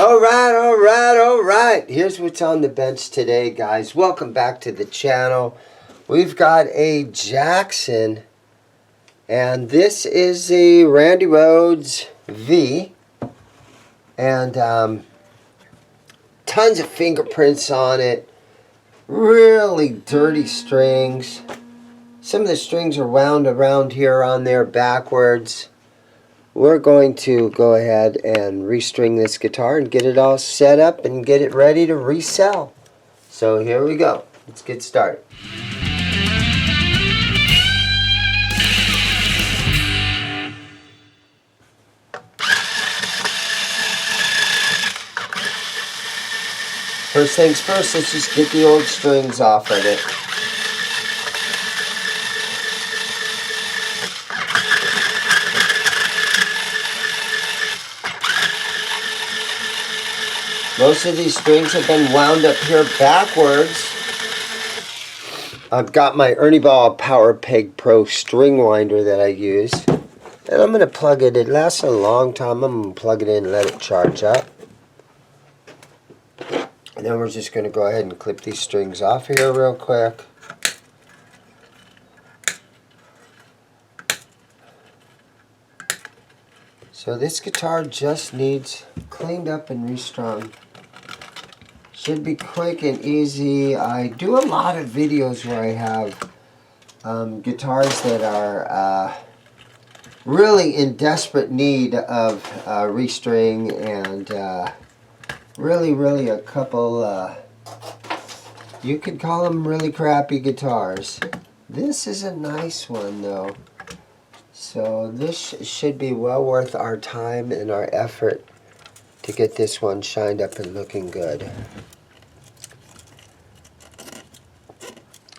All right. Here's what's on the bench today, guys. Welcome back to the channel. We've got a Jackson, and this is the Randy Rhoads V, and tons of fingerprints on it. Really dirty strings. Some of the strings are wound around here on there backwards. We're going to go ahead and restring this guitar and get it all set up and get it ready to resell. So here we go. Let's get started. First things first, let's just get the old strings off of it. Most of these strings have been wound up here backwards. I've got my Ernie Ball Power Peg Pro string winder that I use. And I'm going to plug it. It lasts a long time. I'm going to plug it in and let it charge up. And then we're just going to go ahead and clip these strings off here real quick. So this guitar just needs cleaned up and restrung. Should be quick and easy. I do a lot of videos where I have guitars that are really in desperate need of restring, and really a couple, you could call them really crappy guitars. This is a nice one though. So this should be well worth our time and our effort to get this one shined up and looking good.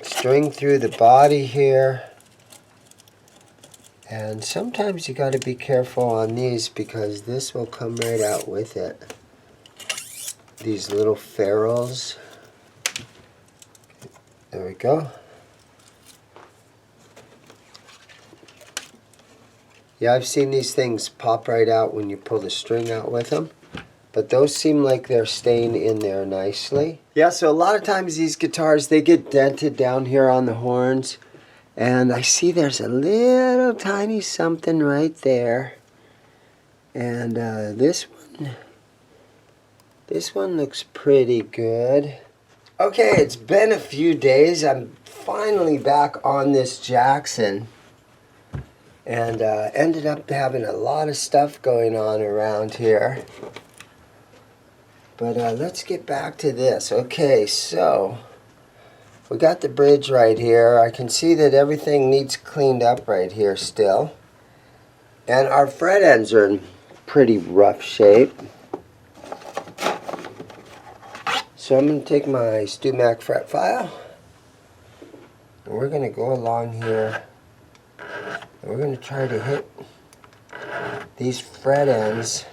String through the body here. And sometimes you got to be careful on these because this will come right out with it. These little ferrules. There we go. Yeah, I've seen these things pop right out when you pull the string out with them. But those seem like they're staying in there nicely. Yeah, so a lot of times these guitars, they get dented down here on the horns. And I see there's a little tiny something right there. And this one looks pretty good. Okay, it's been a few days. I'm finally back on this Jackson. And ended up having a lot of stuff going on around here. But let's get back to this. Okay, so we got the bridge right here. I can see that everything needs cleaned up right here still. And our fret ends are in pretty rough shape. So I'm going to take my StewMac fret file. And we're going to go along here. And we're going to try to hit these fret ends.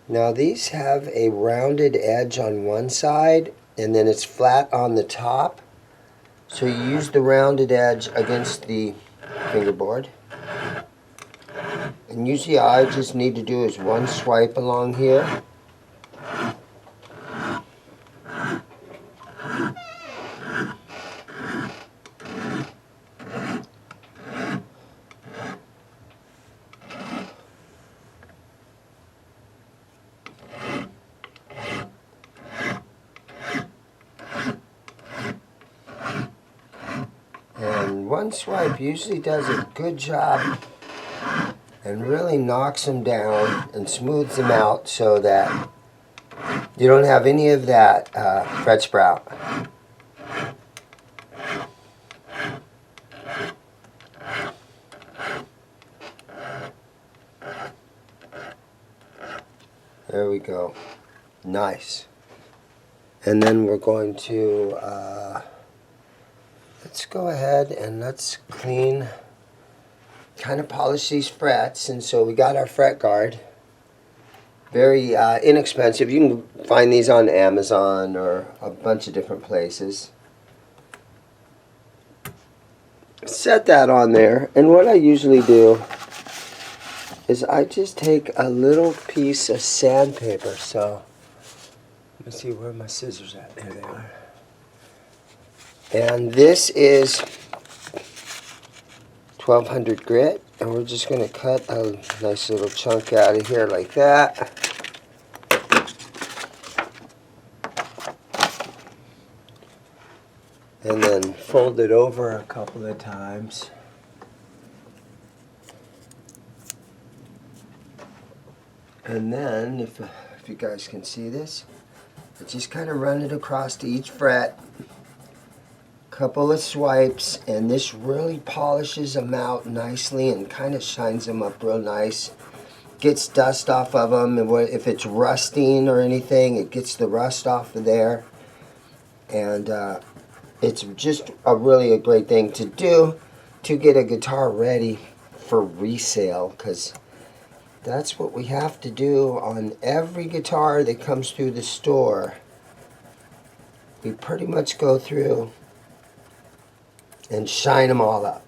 Now these have a rounded edge on one side and then it's flat on the top. So you use the rounded edge against the fingerboard. And usually all I just need to do is one swipe along here. One swipe usually does a good job and really knocks them down and smooths them out so that you don't have any of that fret sprout. There we go. Nice. And then we're going to let's go ahead and let's clean, kind of polish these frets. And so we got our fret guard. Very inexpensive. You can find these on Amazon or a bunch of different places. Set that on there, and what I usually do is I just take a little piece of sandpaper. So let me see where my scissors at. There they are. And this is 1200 grit, and we're just going to cut a nice little chunk out of here like that. And then fold it over a couple of times. And then, if you guys can see this, I just kind of run it across to each fret. Couple of swipes, and this really polishes them out nicely and kind of shines them up real nice. Gets dust off of them, and if it's rusting or anything, it gets the rust off of there. And it's just really a great thing to do to get a guitar ready for resale, because that's what we have to do on every guitar that comes through the store. We pretty much go through and shine them all up.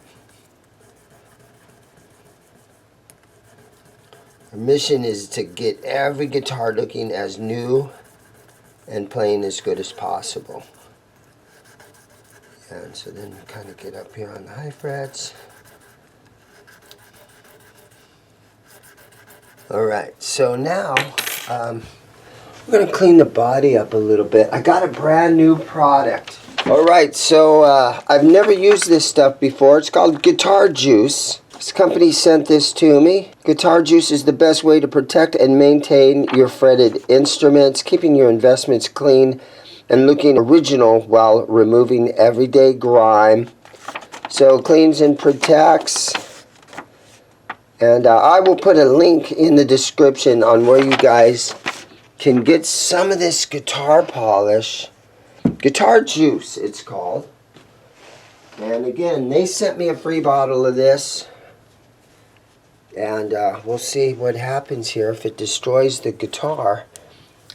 Our mission is to get every guitar looking as new and playing as good as possible. And so then kind of get up here on the high frets. Alright, so now we're going to clean the body up a little bit. I got a brand new product. Alright, so I've never used this stuff before. It's called Guitar Juice. This company sent this to me. Guitar Juice is the best way to protect and maintain your fretted instruments, keeping your investments clean and looking original while removing everyday grime. So cleans and protects. And I will put a link in the description on where you guys can get some of this guitar polish. Guitar Juice, it's called. And again, they sent me a free bottle of this. And we'll see what happens here. If it destroys the guitar,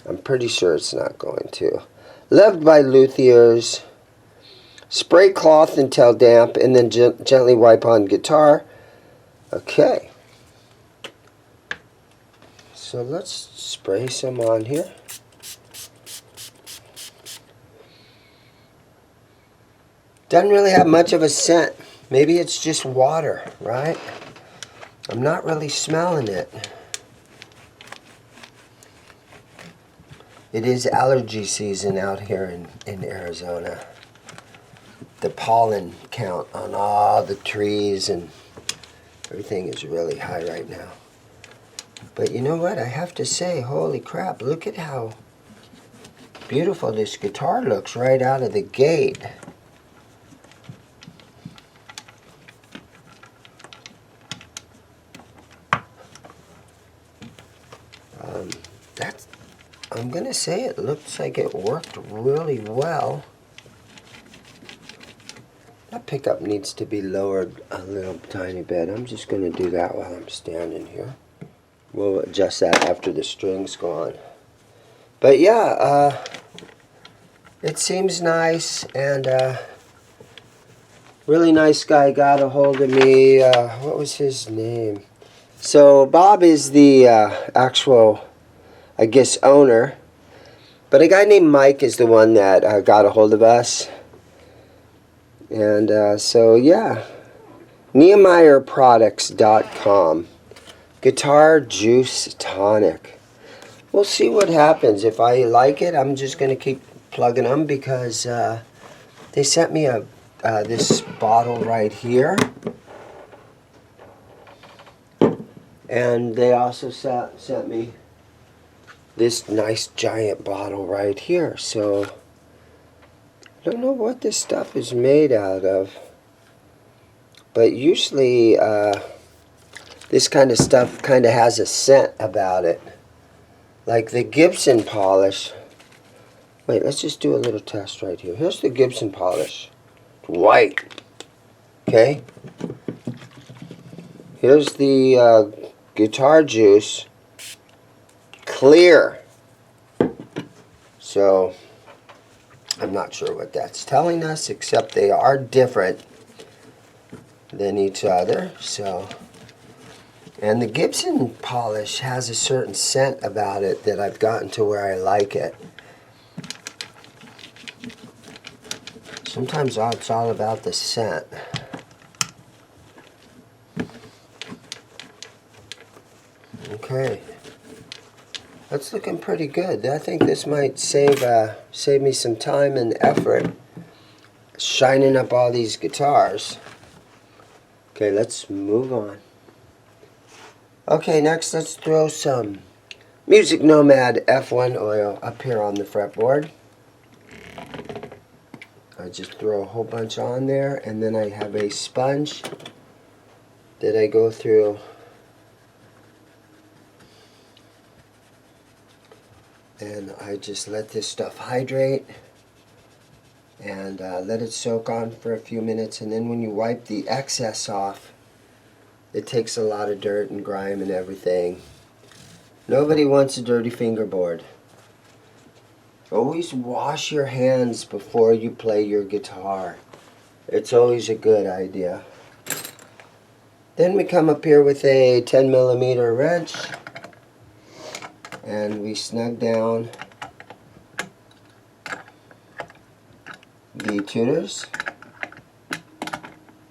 I'm pretty sure it's not going to. Loved by luthiers. Spray cloth until damp, and then gently wipe on guitar. Okay. So let's spray some on here. Doesn't really have much of a scent. Maybe it's just water, right? I'm not really smelling it. It is allergy season out here in Arizona. The pollen count on all the trees and everything is really high right now. But you know what? I have to say, holy crap, look at how beautiful this guitar looks right out of the gate. I'm gonna say it looks like it worked really well. That pickup needs to be lowered a little tiny bit. I'm just gonna do that while I'm standing here. We'll adjust that after the string's gone. But yeah, it seems nice, and really nice guy got a hold of me. What was his name? So Bob is the actual, I guess, owner, but a guy named Mike is the one that got a hold of us. And so yeah, NehemiahProducts.com. Guitar Juice Tonic. We'll see what happens. If I like it, I'm just going to keep plugging them, because they sent me this bottle right here. And they also sent me this nice giant bottle right here. So I don't know what this stuff is made out of, but usually this kind of stuff kind of has a scent about it, like the Gibson polish. Wait, let's just do a little test right here. Here's the Gibson polish. It's white. Okay. Here's the Guitar Juice. Clear. So I'm not sure what that's telling us, except they are different than each other. So And the Gibson polish has a certain scent about it that I've gotten to where I like it. Sometimes it's all about the scent. Okay. That's looking pretty good. I think this might save me some time and effort shining up all these guitars. Okay, let's move on. Okay, next let's throw some Music Nomad F1 oil up here on the fretboard. I just throw a whole bunch on there, and then I have a sponge that I go through and I just let this stuff hydrate and let it soak on for a few minutes, and then when you wipe the excess off, it takes a lot of dirt and grime and everything. Nobody wants a dirty fingerboard. Always wash your hands before you play your guitar. It's always a good idea. Then we come up here with a 10mm wrench and we snug down the tuners,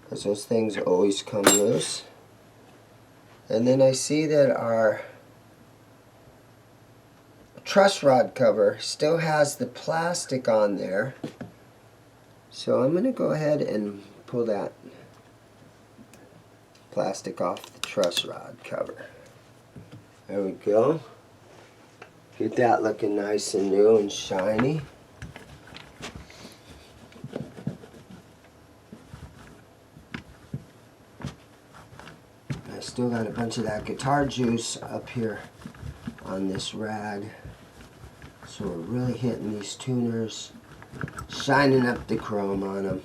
because those things always come loose. And then I see that our truss rod cover still has the plastic on there, so I'm going to go ahead and pull that plastic off the truss rod cover. There we go. Get that looking nice and new and shiny. I still got a bunch of that guitar juice up here on this rag. So we're really hitting these tuners, shining up the chrome on them.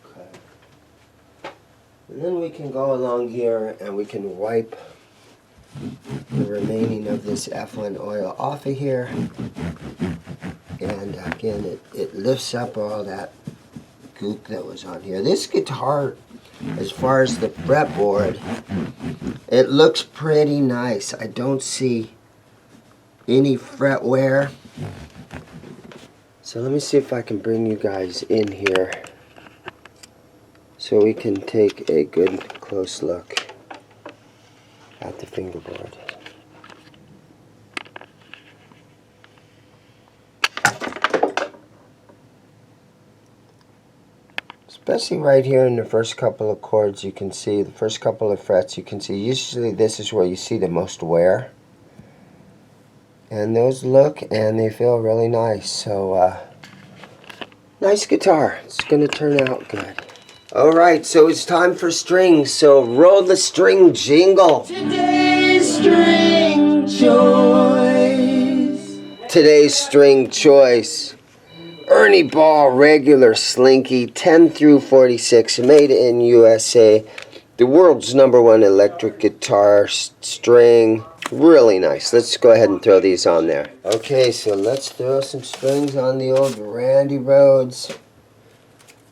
Okay. And then we can go along here and we can wipe the remaining of this F1 oil off of here. And again, it lifts up all that goop that was on here. This guitar, as far as the fretboard, it looks pretty nice. I don't see any fret wear. So let me see if I can bring you guys in here so we can take a good close look at the fingerboard. Especially right here in the first couple of chords, you can see the first couple of frets, you can see usually this is where you see the most wear. And those look and they feel really nice. So nice guitar. It's going to turn out good. Alright, so it's time for strings. So roll the string jingle. Today's string choice. Today's string choice. Ernie Ball regular slinky 10 through 46, made in USA. The world's #1 electric guitar string. Really nice. Let's go ahead and throw these on there. Okay, so let's throw some strings on the old Randy Rhoads.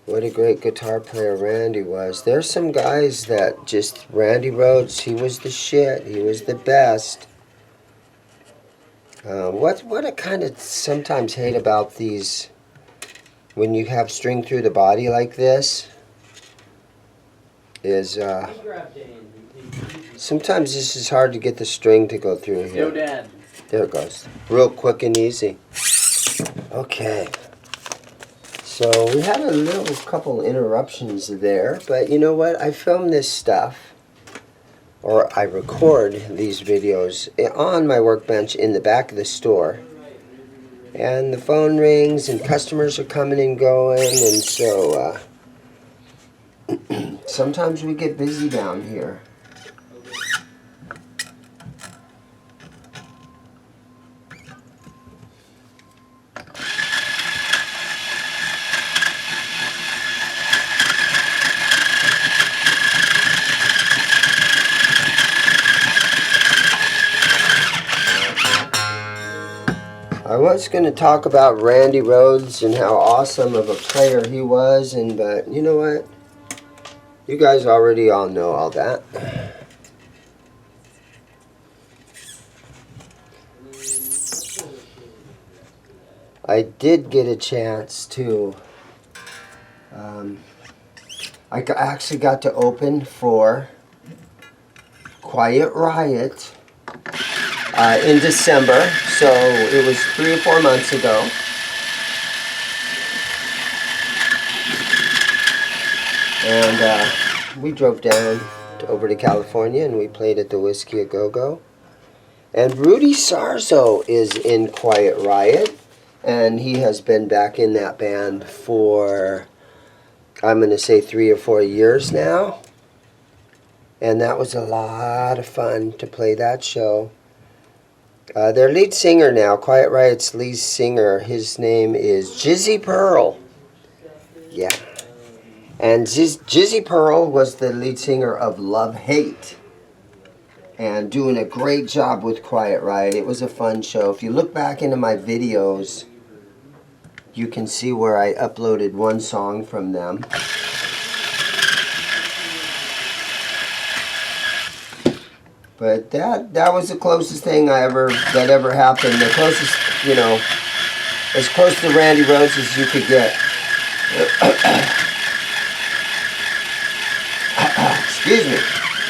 What a great guitar player Randy was. There's some guys that just, Randy Rhoads, he was the shit. He was the best. What I kind of sometimes hate about these, when you have string through the body like this, is sometimes this is hard to get the string to go through here. Yo, Dad. There it goes. Real quick and easy. Okay. So we had a little couple interruptions there, but you know what? I film this stuff, or I record these videos on my workbench in the back of the store. And the phone rings and customers are coming and going, and so sometimes we get busy down here. I was going to talk about Randy Rhoads and how awesome of a player he was, but you know what? You guys already all know all that. I did get a chance to, I actually got to open for Quiet Riot in December, so it was 3 or 4 months ago. And we drove down over to California and we played at the Whiskey A Go-Go. And Rudy Sarzo is in Quiet Riot, and he has been back in that band for, I'm going to say 3 or 4 years now. And that was a lot of fun to play that show. Their lead singer now, Quiet Riot's lead singer, his name is Jizzy Pearl. Yeah. And Jizzy Pearl was the lead singer of Love Hate. And doing a great job with Quiet Riot. It was a fun show. If you look back into my videos, you can see where I uploaded one song from them. But that was the closest thing that ever happened. The closest, you know, as close to Randy Rhoads as you could get. Excuse me.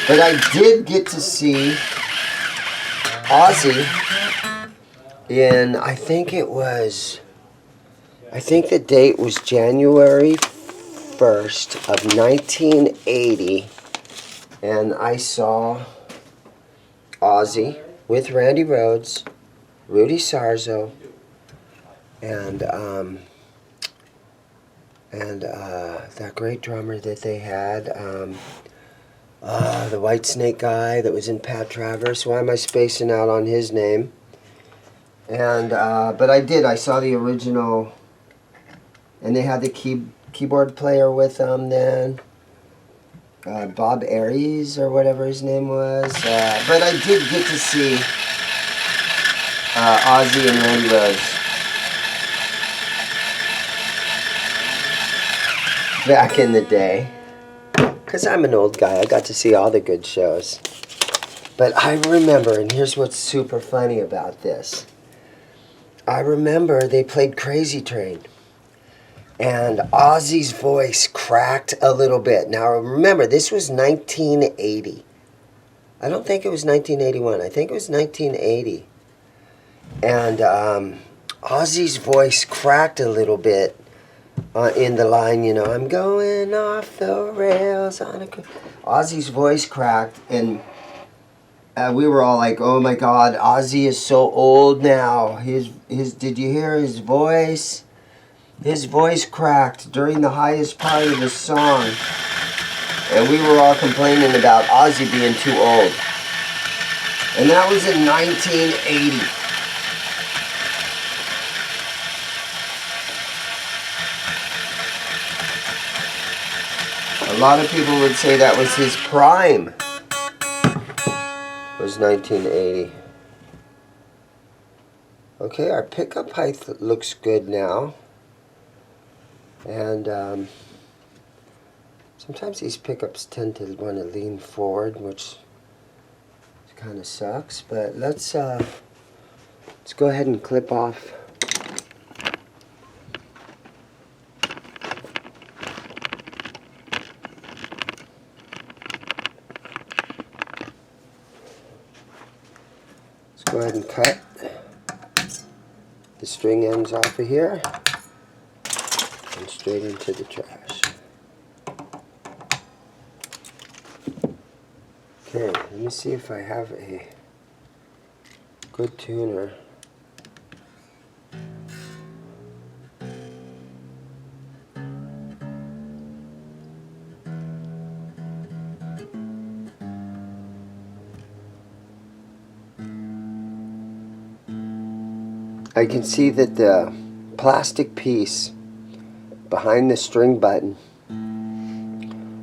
But I did get to see Ozzy in, I think the date was January 1st of 1980. And I saw Ozzy with Randy Rhoads, Rudy Sarzo, and that great drummer that they had, the White Snake guy that was in Pat Travers. Why am I spacing out on his name? And but I saw the original, and they had the keyboard player with them then. Bob Aries or whatever his name was. But I did get to see Ozzy and Randy Rhoads back in the day. Because I'm an old guy, I got to see all the good shows. But I remember, and here's what's super funny about this. I remember they played Crazy Train. And Ozzy's voice cracked a little bit. Now remember, this was 1980. I don't think it was 1981. I think it was 1980. And Ozzy's voice cracked a little bit in the line, you know, I'm going off the rails on a... Ozzy's voice cracked, and we were all like, oh my God, Ozzy is so old now. Did you hear his voice? His voice cracked during the highest part of the song. And we were all complaining about Ozzy being too old. And that was in 1980. A lot of people would say that was his prime. It was 1980. Okay, our pickup height looks good now. And sometimes these pickups tend to want to lean forward, which kind of sucks. But let's go ahead and clip off. Let's go ahead and cut the string ends off of here. Straight into the trash. Okay, let me see if I have a good tuner. I can see that the plastic piece behind the string button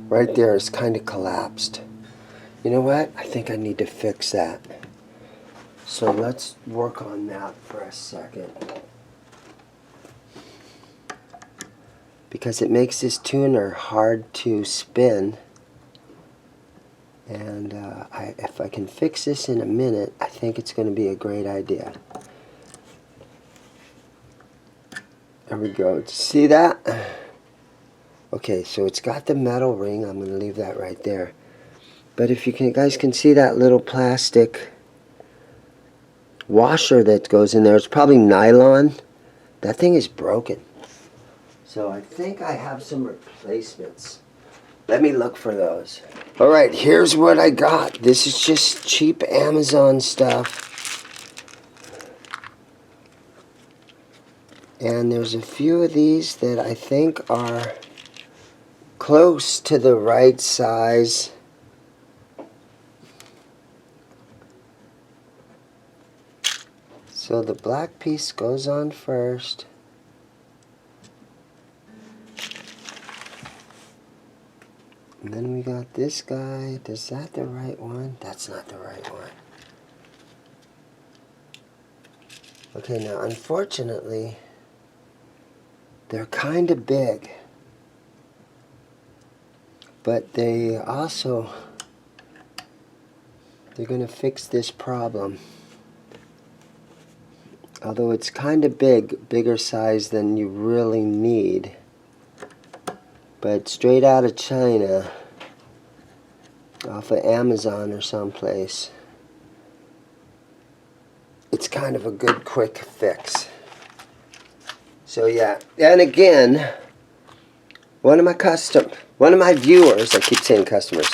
right there is kind of collapsed. You know what? I think I need to fix that. So let's work on that for a second. Because it makes this tuner hard to spin. And if I can fix this in a minute, I think it's going to be a great idea. There we go. See that? Okay, so it's got the metal ring. I'm going to leave that right there. But if you guys can see that little plastic washer that goes in there, it's probably nylon. That thing is broken. So I think I have some replacements. Let me look for those. Alright, here's what I got. This is just cheap Amazon stuff. And there's a few of these that I think are close to the right size. So the black piece goes on first. And then we got this guy. Is that the right one? That's not the right one. Okay, now unfortunately, they're kind of big. But they also, they're going to fix this problem. Although it's kind of big, bigger size than you really need. But straight out of China, off of Amazon or someplace, it's kind of a good quick fix. So yeah, and again, one of my viewers, I keep saying customers,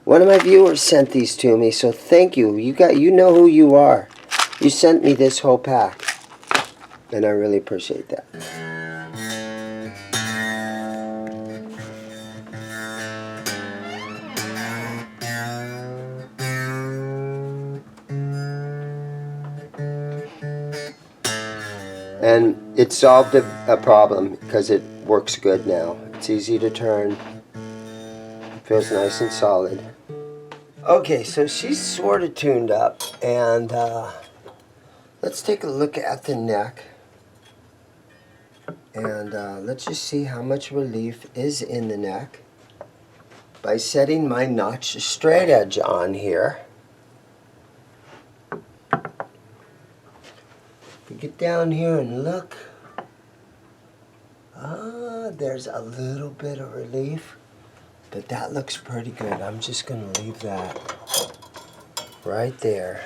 one of my viewers sent these to me, so thank you. You know who you are. You sent me this whole pack, and I really appreciate that. And it solved a problem because it works good now. It's easy to turn. Feels nice and solid. Okay, so she's sort of tuned up, and let's take a look at the neck. And let's just see how much relief is in the neck by setting my notch straight edge on here. If we get down here and look, there's a little bit of relief, but that looks pretty good. I'm just going to leave that right there.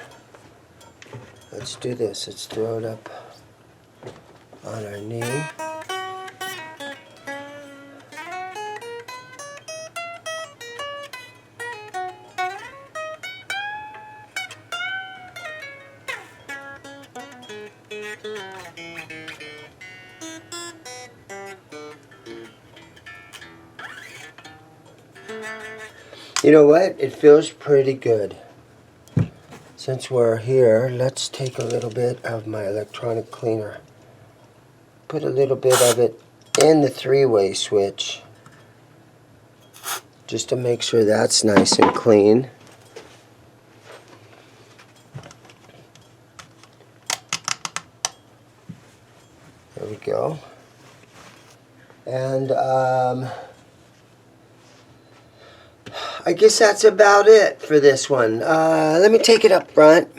Let's do this. Let's throw it up on our knee. You know what? It feels pretty good. Since we're here, let's take a little bit of my electronic cleaner. Put a little bit of it in the three-way switch, just to make sure that's nice and clean. There we go. And I guess that's about it for this one. Let me take it up front.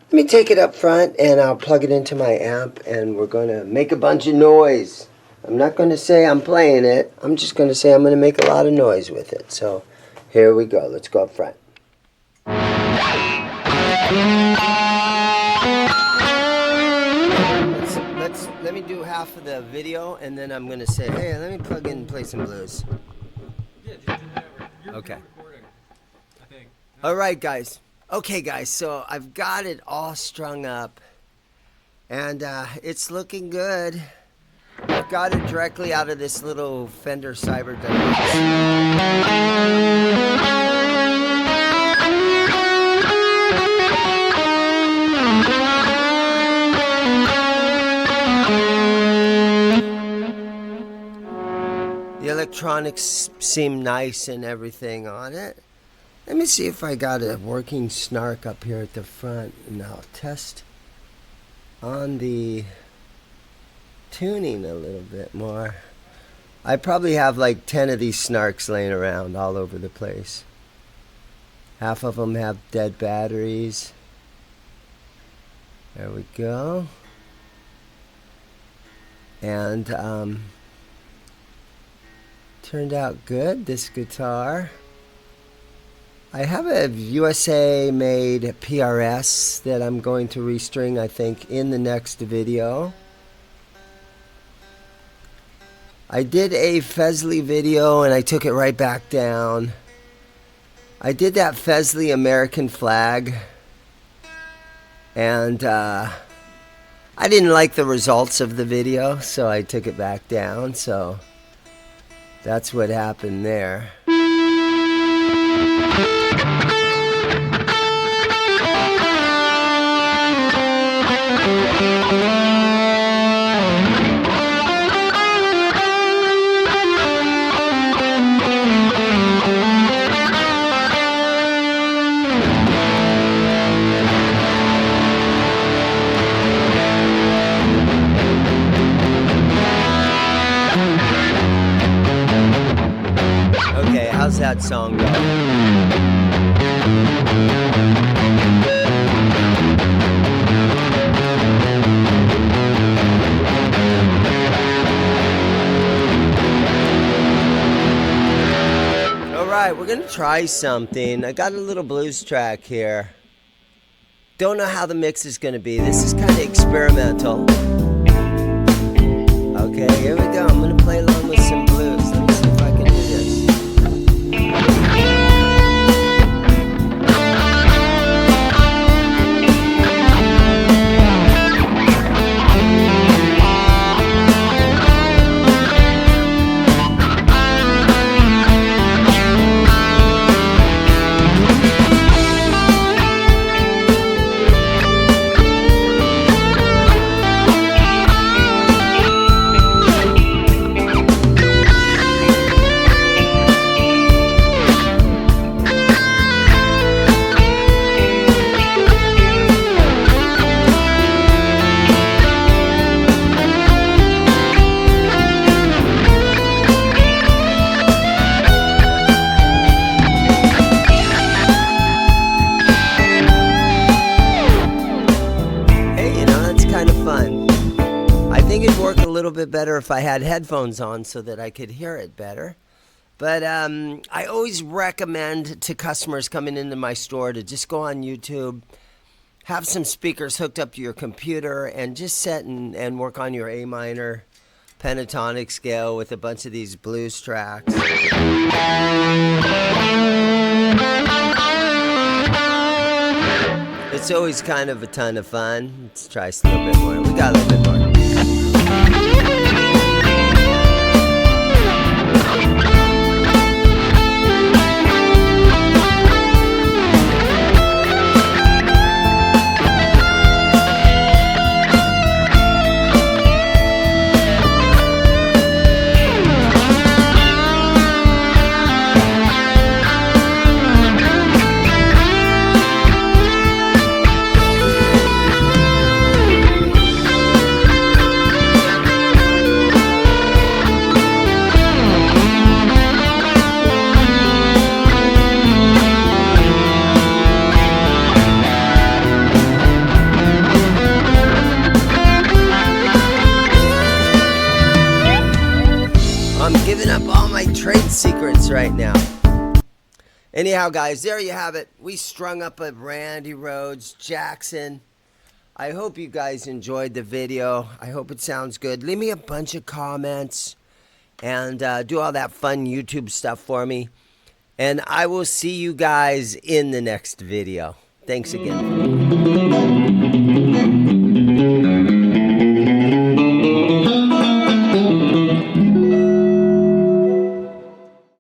Let me take it up front and I'll plug it into my amp and we're going to make a bunch of noise. I'm not going to say I'm playing it. I'm just going to say I'm going to make a lot of noise with it. So here we go. Let's go up front. Let me do half of the video and then I'm going to say, hey, let me plug in and play some blues. Okay. Alright guys. Okay guys, so I've got it all strung up and it's looking good. I've got it directly out of this little Fender Cyber device. The electronics seem nice and everything on it. Let me see if I got a working snark up here at the front, and I'll test on the tuning a little bit more. I probably have like 10 of these snarks laying around all over the place. Half of them have dead batteries. There we go. And turned out good, this guitar. I have a USA made PRS that I'm going to restring, I think, in the next video. I did a Fesley video and I took it right back down. I did that Fesley American flag, and I didn't like the results of the video, so I took it back down. So that's what happened there. Okay, how's that song go? Alright, we're gonna try something. I got a little blues track here. Don't know how the mix is gonna be. This is kind of experimental. Okay, here we go. I'm gonna play along with some blues. Let me see if I can do this. Bit better if I had headphones on so that I could hear it better. But I always recommend to customers coming into my store to just go on YouTube, have some speakers hooked up to your computer, and just sit and work on your A minor pentatonic scale with a bunch of these blues tracks. It's always kind of a ton of fun. Let's try a little bit more. We got a little bit more. Trade secrets right now. Anyhow, guys, there you have it. We strung up a Randy Rhoads Jackson. I hope you guys enjoyed the video. I hope it sounds good. Leave me a bunch of comments and do all that fun YouTube stuff for me. And I will see you guys in the next video. Thanks again.